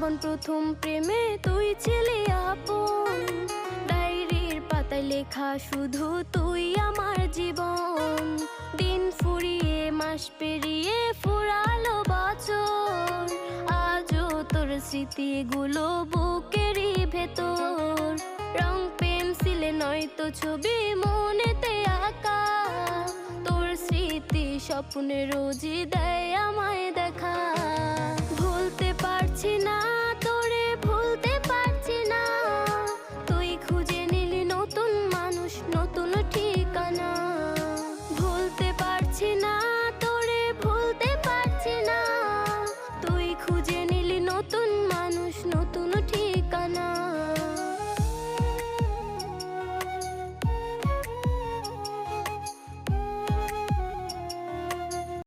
যখন প্রথম প্রেমে তুই ছিলি আপন, ডায়েরির পাতায় লেখা শুধু তুই আমার জীবন। দিন ফুরিয়ে মাস পেরিয়ে ফুরালো বছর, আজও তোর স্মৃতিগুলো বুকেরই ভেতর। রং পেন্সিলে নয়তো ছবি মনেতে আঁকা, তোর স্মৃতি স্বপ্নে রোজই দেয় আমায় দেখা। ভুলতে পারছি না